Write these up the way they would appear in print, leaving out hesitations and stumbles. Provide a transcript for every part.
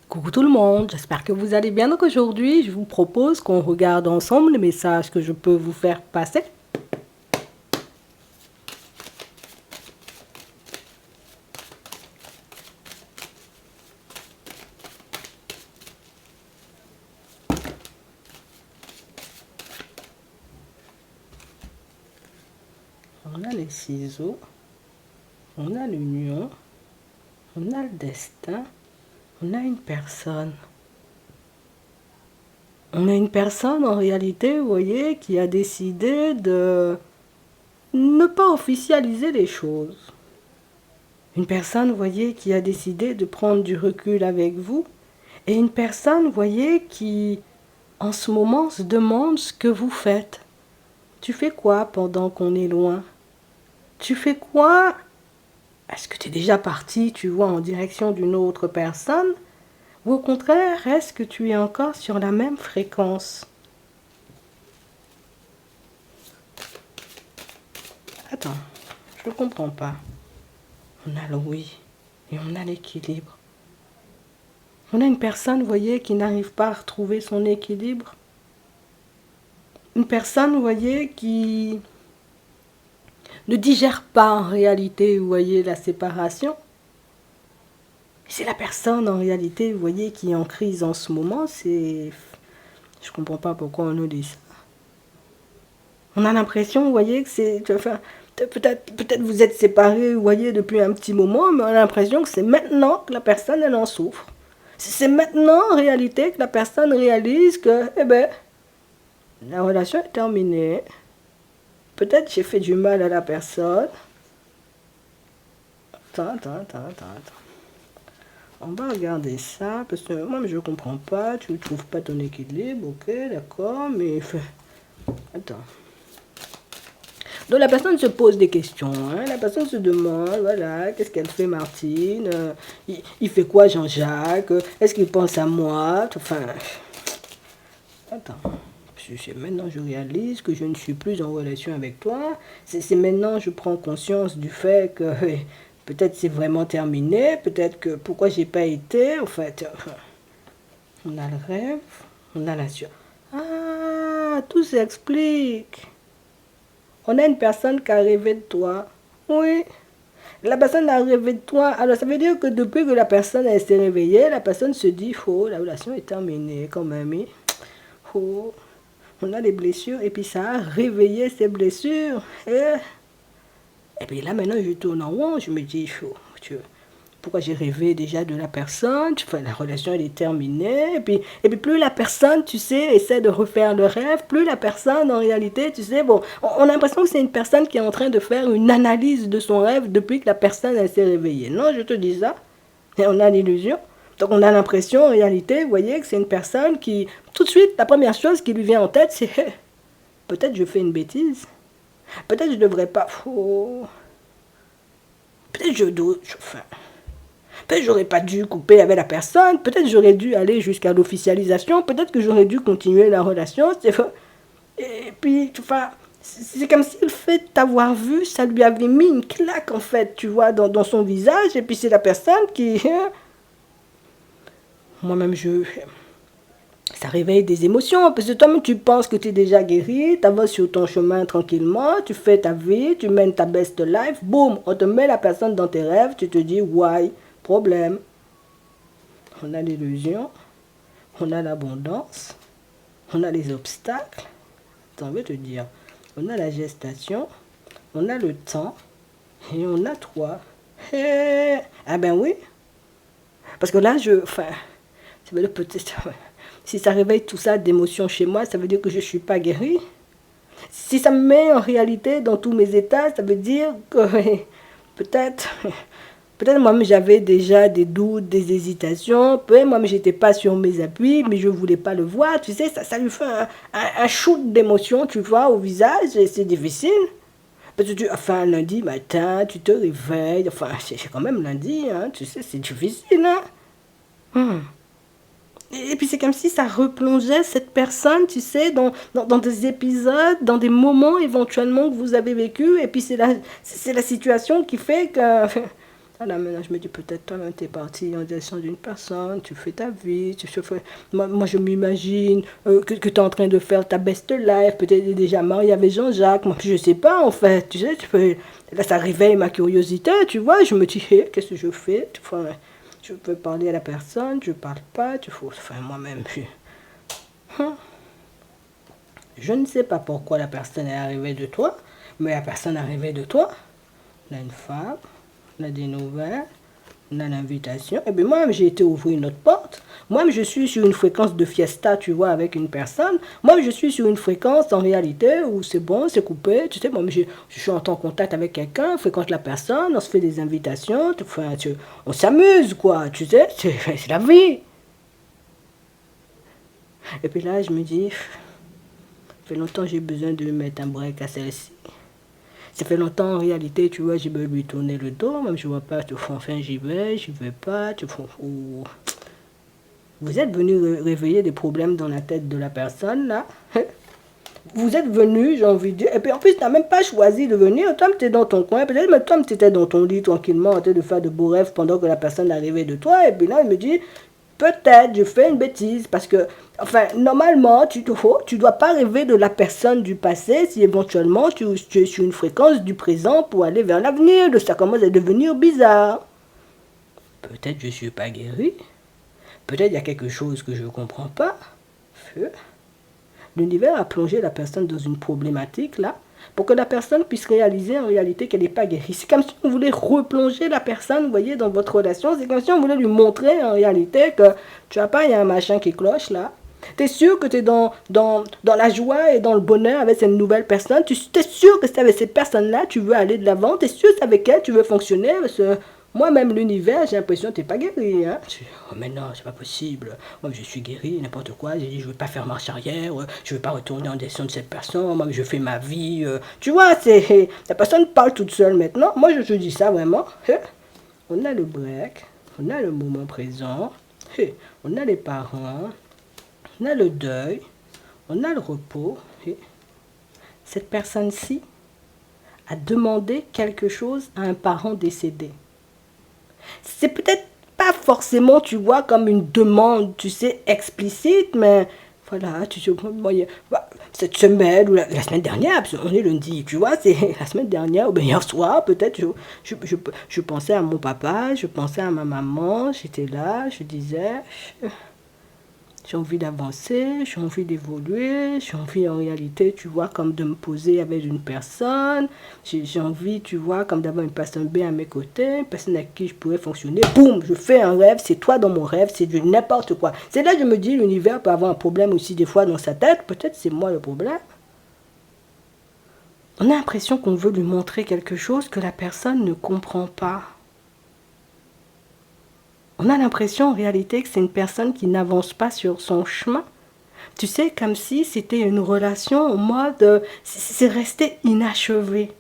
Coucou tout le monde, j'espère que vous allez bien. Donc aujourd'hui, je vous propose qu'on regarde ensemble les messages que je peux vous faire passer. On a les ciseaux, on a l'union, on a le destin, on a une personne. On a une personne en réalité, vous voyez, qui a décidé de ne pas officialiser les choses. Une personne, vous voyez, qui a décidé de prendre du recul avec vous. Et une personne, vous voyez, qui en ce moment se demande ce que vous faites. Tu fais quoi pendant qu'on est loin? Tu fais quoi? Est-ce que tu es déjà parti, tu vois, en direction d'une autre personne? Ou au contraire, est-ce que tu es encore sur la même fréquence? Attends, je ne comprends pas. On a le oui et on a l'équilibre. On a une personne, vous voyez, qui n'arrive pas à retrouver son équilibre. Une personne, vous voyez, qui ne digère pas en réalité, vous voyez, la séparation. C'est la personne en réalité, vous voyez, qui est en crise en ce moment. Je comprends pas pourquoi on nous dit ça. On a l'impression, vous voyez, que c'est... Enfin, peut-être vous êtes séparés, vous voyez, depuis un petit moment, mais on a l'impression que c'est maintenant que la personne, elle en souffre. C'est maintenant, en réalité, que la personne réalise que, eh ben, la relation est terminée. Peut-être j'ai fait du mal à la personne. Attends. On va regarder ça, parce que moi, je comprends pas, tu ne trouves pas ton équilibre, ok, d'accord, mais... Attends. Donc la personne se pose des questions, hein? La personne se demande, voilà, qu'est-ce qu'elle fait Martine, il fait quoi Jean-Jacques, est-ce qu'il pense à moi, enfin... Attends, maintenant je réalise que je ne suis plus en relation avec toi, c'est maintenant que je prends conscience du fait que peut-être c'est vraiment terminé, peut-être que pourquoi j'ai pas été, en fait... On a le rêve, on a la sueur. Ah, tout s'explique. On a une personne qui a rêvé de toi. Oui. La personne a rêvé de toi. Alors ça veut dire que depuis que la personne s'est réveillée, la personne se dit, oh, la relation est terminée quand même. Oh, on a des blessures et puis ça a réveillé ces blessures. Et puis là maintenant je tourne en rond, je me dis, oh, pourquoi j'ai rêvé déjà de la personne, enfin, la relation elle est terminée, et puis plus la personne, tu sais, essaie de refaire le rêve, plus la personne en réalité, tu sais, bon, on a l'impression que c'est une personne qui est en train de faire une analyse de son rêve depuis que la personne elle s'est réveillée. Non, je te dis ça, et on a l'illusion. Donc on a l'impression en réalité, vous voyez, que c'est une personne qui, tout de suite, la première chose qui lui vient en tête, c'est peut-être je fais une bêtise, peut-être je devrais pas, oh, peut-être je dois, enfin, peut-être j'aurais pas dû couper avec la personne, peut-être j'aurais dû aller jusqu'à l'officialisation, peut-être que j'aurais dû continuer la relation. Et puis, enfin, c'est comme si le fait de t'avoir vu, ça lui avait mis une claque, en fait, tu vois, dans son visage. Et puis c'est la personne qui... Moi-même, ça réveille des émotions, parce que toi-même, tu penses que tu es déjà guéri, tu avances sur ton chemin tranquillement, tu fais ta vie, tu mènes ta best life, boum, on te met la personne dans tes rêves, tu te dis, why, problème. On a l'illusion, on a l'abondance, on a les obstacles. Attends, je vais te dire, on a la gestation, on a le temps, et on a toi. Ah ben oui, parce que là, enfin, ça veut dire peut-être, si ça réveille tout ça d'émotions chez moi, ça veut dire que je ne suis pas guérie. Si ça me met en réalité dans tous mes états, ça veut dire que peut-être peut-être moi-même j'avais déjà des doutes, des hésitations, peut-être moi-même j'étais pas sur mes appuis, mais je voulais pas le voir, tu sais, ça lui fait un shoot d'émotion, tu vois, au visage, et c'est difficile. Parce que enfin, lundi matin, tu te réveilles, enfin, c'est quand même lundi, hein, tu sais, c'est difficile, hein. Hmm. Et puis c'est comme si ça replongeait cette personne, tu sais, dans des épisodes, dans des moments éventuellement que vous avez vécu. Et puis c'est la situation qui fait que Voilà, maintenant, je me dis peut-être toi-même, tu es parti en direction d'une personne, tu fais ta vie, tu fais... Moi, je m'imagine que tu es en train de faire ta best life, peut-être déjà marié avec Jean-Jacques, moi, je sais pas, en fait, tu sais, là, ça réveille ma curiosité, tu vois, je me dis, hé, qu'est-ce que je fais? Enfin, je peux parler à la personne, je parle pas, enfin, moi-même, je ne sais pas pourquoi la personne est arrivée de toi, mais la personne est arrivée de toi. On a une femme, on a des nouvelles, on a l'invitation. Et bien moi-même, j'ai été ouvrir une autre porte. Moi-même, je suis sur une fréquence de fiesta, tu vois, avec une personne. Moi-même, je suis sur une fréquence, en réalité, où c'est bon, c'est coupé. Tu sais, moi-même, je suis en contact avec quelqu'un, on fréquente la personne, on se fait des invitations. Enfin, on s'amuse, quoi, tu sais, c'est la vie. Et puis là, je me dis, ça fait longtemps que j'ai besoin de mettre un break à celle-ci. Ça fait longtemps en réalité, tu vois, j'ai besoin de lui tourner le dos, même je vois pas, enfin j'y vais pas, vous êtes venu réveiller des problèmes dans la tête de la personne, là. Vous êtes venu, j'ai envie de dire, et puis en plus, tu n'as même pas choisi de venir, toi, tu es dans ton coin, peut-être même toi, tu étais dans ton lit tranquillement, en train de faire de beaux rêves pendant que la personne arrivait de toi, et puis là, il me dit, peut-être je fais une bêtise, parce que, enfin, normalement, tu dois pas rêver de la personne du passé si éventuellement tu es sur une fréquence du présent pour aller vers l'avenir, ça commence à devenir bizarre. Peut-être je suis pas guéri, peut-être il y a quelque chose que je comprends pas. L'univers a plongé la personne dans une problématique là, pour que la personne puisse réaliser en réalité qu'elle n'est pas guérie. C'est comme si on voulait replonger la personne, vous voyez, dans votre relation. C'est comme si on voulait lui montrer en réalité que, tu vois pas, il y a un machin qui cloche là. Tu es sûr que tu es dans la joie et dans le bonheur avec cette nouvelle personne. Tu es sûr que c'est avec cette personne-là tu veux aller de l'avant. Tu es sûr que c'est avec elle tu veux fonctionner. Parce que moi-même, l'univers, j'ai l'impression que tu n'es pas guéri. Hein? Oh, mais non, c'est pas possible. Moi, je suis guéri, n'importe quoi. J'ai dit, je ne veux pas faire marche arrière. Je ne veux pas retourner en direction de cette personne. Moi, je fais ma vie. Tu vois, la personne parle toute seule maintenant. Moi, je te dis ça vraiment. On a le break. On a le moment présent. On a les parents. On a le deuil. On a le repos. Cette personne-ci a demandé quelque chose à un parent décédé. C'est peut-être pas forcément, tu vois, comme une demande, tu sais, explicite, mais voilà, tu sais, cette semaine ou la semaine dernière, parce qu'on est lundi, tu vois, c'est la semaine dernière ou bien hier soir, peut-être, je pensais à mon papa, je pensais à ma maman, j'étais là, je disais, j'ai envie d'avancer, j'ai envie d'évoluer, j'ai envie en réalité, tu vois, comme de me poser avec une personne, j'ai envie, tu vois, comme d'avoir une personne bien à mes côtés, une personne avec qui je pourrais fonctionner. Boum, je fais un rêve, c'est toi dans mon rêve, c'est de n'importe quoi. C'est là que je me dis, l'univers peut avoir un problème aussi des fois dans sa tête, peut-être c'est moi le problème. On a l'impression qu'on veut lui montrer quelque chose que la personne ne comprend pas. On a l'impression en réalité que c'est une personne qui n'avance pas sur son chemin. Tu sais, comme si c'était une relation en mode, c'est resté inachevé.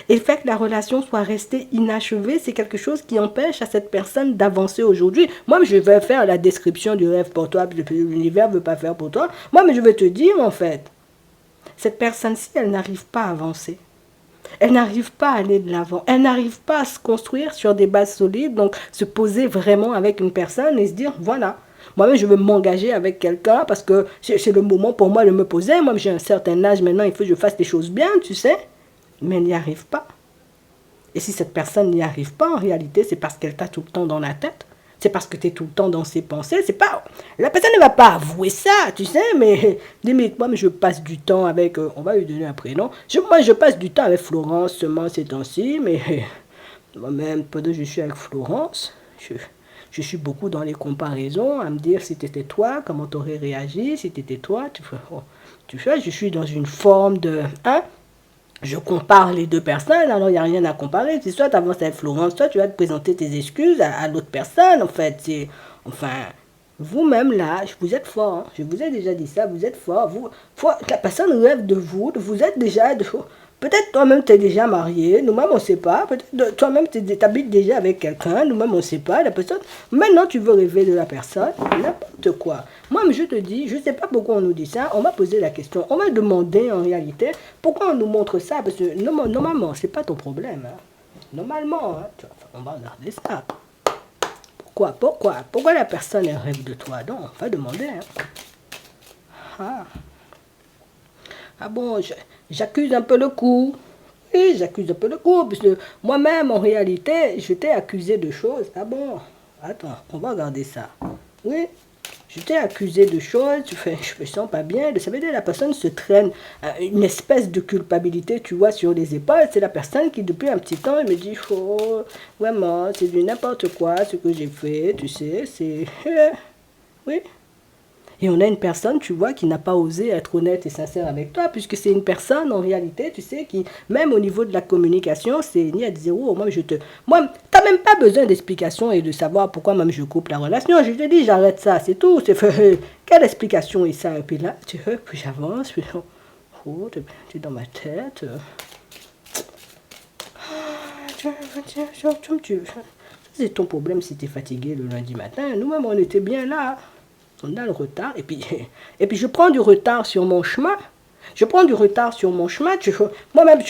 Et le fait que la relation soit restée inachevée, c'est quelque chose qui empêche à cette personne d'avancer aujourd'hui. Moi, je vais faire la description du rêve pour toi, puis l'univers ne veut pas faire pour toi. Moi, mais je vais te dire, en fait, cette personne-ci, elle n'arrive pas à avancer. Elle n'arrive pas à aller de l'avant. Elle n'arrive pas à se construire sur des bases solides, donc se poser vraiment avec une personne et se dire, voilà, moi-même je veux m'engager avec quelqu'un parce que c'est le moment pour moi de me poser. Moi j'ai un certain âge maintenant, il faut que je fasse les choses bien, tu sais. Mais elle n'y arrive pas. Et si cette personne n'y arrive pas, en réalité, c'est parce qu'elle t'a tout le temps dans la tête. C'est parce que tu es tout le temps dans ses pensées. C'est pas... La personne ne va pas avouer ça, tu sais, mais limite, moi, je passe du temps avec... on va lui donner un prénom. Moi, je passe du temps avec Florence seulement ces temps-ci, mais moi-même, pendant que je suis avec Florence, je suis beaucoup dans les comparaisons, à me dire si t'étais toi, comment t'aurais réagi, si t'étais toi, tu vois, je suis dans une forme de... Hein? Je compare les deux personnes, alors il n'y a rien à comparer. C'est soit tu avances avec Florence, soit tu vas te présenter tes excuses à l'autre personne. En fait, enfin, vous-même là, vous êtes fort. Hein. Je vous ai déjà dit ça, vous êtes fort. La personne rêve de vous, vous êtes déjà... Peut-être toi-même tu es déjà marié, nous-mêmes on ne sait pas. Peut-être toi-même tu habites déjà avec quelqu'un, nous-mêmes on ne sait pas. La personne, maintenant tu veux rêver de la personne, n'importe quoi. Moi je te dis, je ne sais pas pourquoi on nous dit ça, on m'a posé la question, on m'a demandé en réalité pourquoi on nous montre ça, parce que normalement c'est pas ton problème. Hein. Normalement, hein, on va regarder ça. Pourquoi la personne elle rêve de toi? Donc, on va demander. Hein. Ah. Ah bon, j'accuse un peu le coup. Oui, j'accuse un peu le coup, parce que moi-même, en réalité, je t'ai accusé de choses. Ah bon? Attends, on va regarder ça. Oui, je t'ai accusé de choses, je me sens pas bien. Ça veut dire que la personne se traîne une espèce de culpabilité, tu vois, sur les épaules. C'est la personne qui, depuis un petit temps, elle me dit, oh, vraiment, c'est du n'importe quoi ce que j'ai fait, tu sais, c'est... oui. Et on a une personne, tu vois, qui n'a pas osé être honnête et sincère avec toi, puisque c'est une personne, en réalité, tu sais, qui, même au niveau de la communication, c'est ni à zéro. Moi, t'as même pas besoin d'explication et de savoir pourquoi même je coupe la relation. Je te dis, j'arrête ça, c'est tout. Quelle explication est ça? Et puis là, puis j'avance, puis oh, tu es dans ma tête. C'est ton problème si tu es fatigué le lundi matin. Nous-mêmes, on était bien là. On a le retard. Et puis je prends du retard sur mon chemin. Je prends du retard sur mon chemin. Moi-même,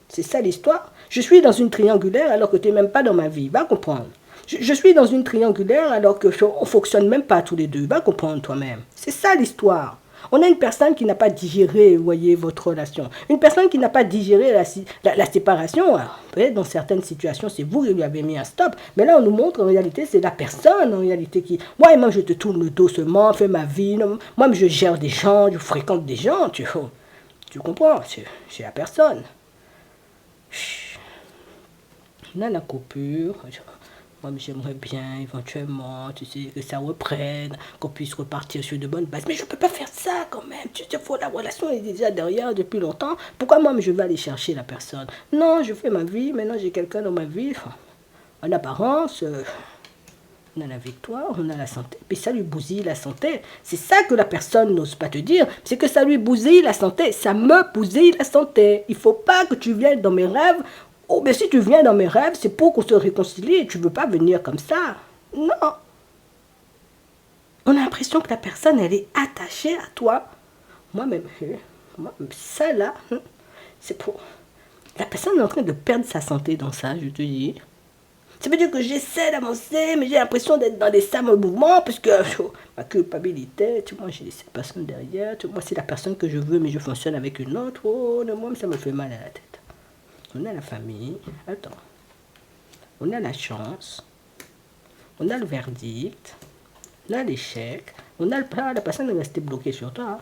c'est ça l'histoire. Je suis dans une triangulaire alors que tu n'es même pas dans ma vie. Va comprendre. Je suis dans une triangulaire alors que on ne fonctionne même pas tous les deux. Va comprendre toi-même. C'est ça l'histoire. On a une personne qui n'a pas digéré, vous voyez, votre relation. Une personne qui n'a pas digéré la séparation. Peut-être dans certaines situations, c'est vous qui lui avez mis un stop. Mais là, on nous montre, en réalité, c'est la personne, en réalité, qui... Moi, je te tourne le dos seulement, fais ma vie. Moi, je gère des gens, je fréquente des gens. Tu comprends? C'est la personne. On a la coupure. Moi, j'aimerais bien, éventuellement, tu sais, que ça reprenne, qu'on puisse repartir sur de bonnes bases. Mais je ne peux pas faire ça quand même. Tu sais, la relation est déjà derrière depuis longtemps. Pourquoi moi, je vais aller chercher la personne? Non, je fais ma vie. Maintenant, j'ai quelqu'un dans ma vie. En apparence, on a la victoire, on a la santé. Puis ça lui bousille la santé. C'est ça que la personne n'ose pas te dire. C'est que ça lui bousille la santé. Ça me bousille la santé. Il ne faut pas que tu viennes dans mes rêves. Oh, mais si tu viens dans mes rêves, c'est pour qu'on se réconcilie. Tu ne veux pas venir comme ça. Non. On a l'impression que la personne, elle est attachée à toi. Moi-même, ça là, c'est pour... La personne est en train de perdre sa santé dans ça, je te dis. Ça veut dire que j'essaie d'avancer, mais j'ai l'impression d'être dans des sables mouvements, parce que ma culpabilité, tu vois, j'ai cette personne derrière. Moi, c'est la personne que je veux, mais je fonctionne avec une autre. Oh, moi, ça me fait mal à la tête. On a la famille, attends, on a la chance, on a le verdict, on a l'échec, on a le plan, la personne est restée bloquée sur toi.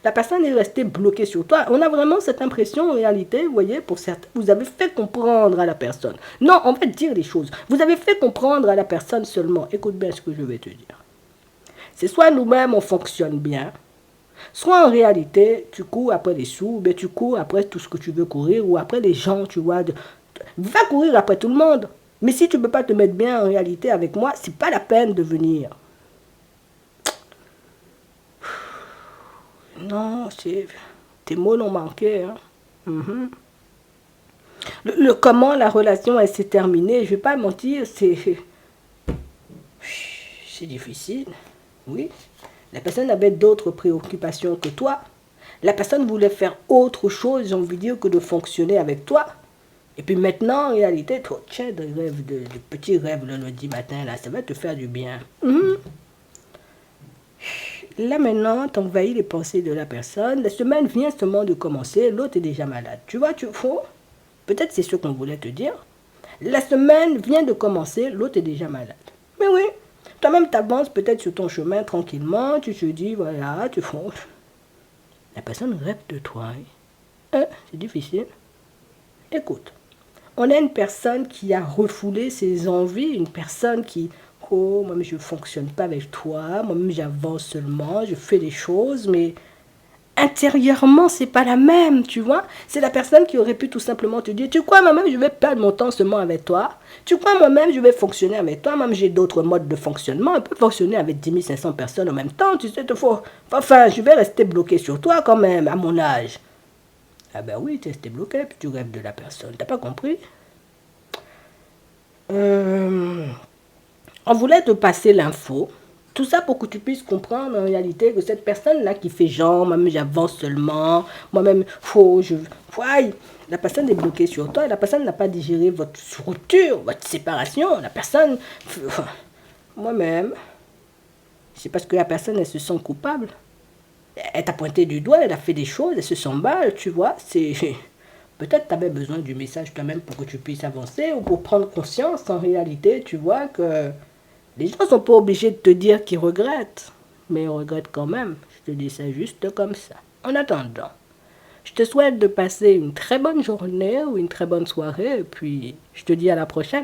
La personne est restée bloquée sur toi. On a vraiment cette impression en réalité, vous voyez, pour certains, vous avez fait comprendre à la personne. Non, on va dire les choses. Vous avez fait comprendre à la personne seulement. Écoute bien ce que je vais te dire. C'est soit nous-mêmes, on fonctionne bien, soit en réalité, tu cours après les sous, mais tu cours après tout ce que tu veux courir, ou après les gens, tu vois. Va courir après tout le monde. Mais si tu ne peux pas te mettre bien en réalité avec moi, c'est pas la peine de venir. Non, tes mots l'ont manqué. Hein. Le comment la relation elle s'est terminée, je vais pas mentir, c'est difficile. Oui. La personne avait d'autres préoccupations que toi. La personne voulait faire autre chose, j'ai envie de dire, que de fonctionner avec toi. Et puis maintenant, en réalité, toi, tiens, des petits rêves le lundi matin, là, ça va te faire du bien. Là maintenant, t'envahis les pensées de la personne. La semaine vient seulement de commencer, l'autre est déjà malade. Tu vois, peut-être c'est ce qu'on voulait te dire. La semaine vient de commencer, l'autre est déjà malade. Mais oui, toi-même t'avances peut-être sur ton chemin tranquillement, tu te dis, voilà, tu fonces. La personne rêve de toi. C'est difficile. Écoute, on a une personne qui a refoulé ses envies, une personne qui... Oh, moi, je ne fonctionne pas avec toi. Moi-même, j'avance seulement. Je fais des choses, mais intérieurement, c'est pas la même, tu vois. C'est la personne qui aurait pu tout simplement te dire, tu crois, moi-même, je vais perdre mon temps seulement avec toi. Tu crois, moi-même, je vais fonctionner avec toi. Même j'ai d'autres modes de fonctionnement. On peut fonctionner avec 10 500 personnes en même temps. Tu sais, enfin, je vais rester bloqué sur toi quand même, à mon âge. Ah ben oui, tu es resté bloqué, puis tu rêves de la personne. T'as pas compris? On voulait te passer l'info, Tout ça pour que tu puisses comprendre en réalité que cette personne-là qui fait genre, moi-même j'avance seulement, moi-même, ouais, la personne est bloquée sur toi et la personne n'a pas digéré votre rupture, votre séparation. La personne, moi-même, c'est parce que la personne, elle se sent coupable. Elle t'a pointé du doigt, elle a fait des choses, elle se sent mal, tu vois. C'est peut-être tu avais besoin du message toi-même pour que tu puisses avancer ou pour prendre conscience en réalité, tu vois, que les gens sont pas obligés de te dire qu'ils regrettent, mais ils regrettent quand même. Je te dis ça juste comme ça. En attendant, je te souhaite de passer une très bonne journée ou une très bonne soirée et puis je te dis à la prochaine.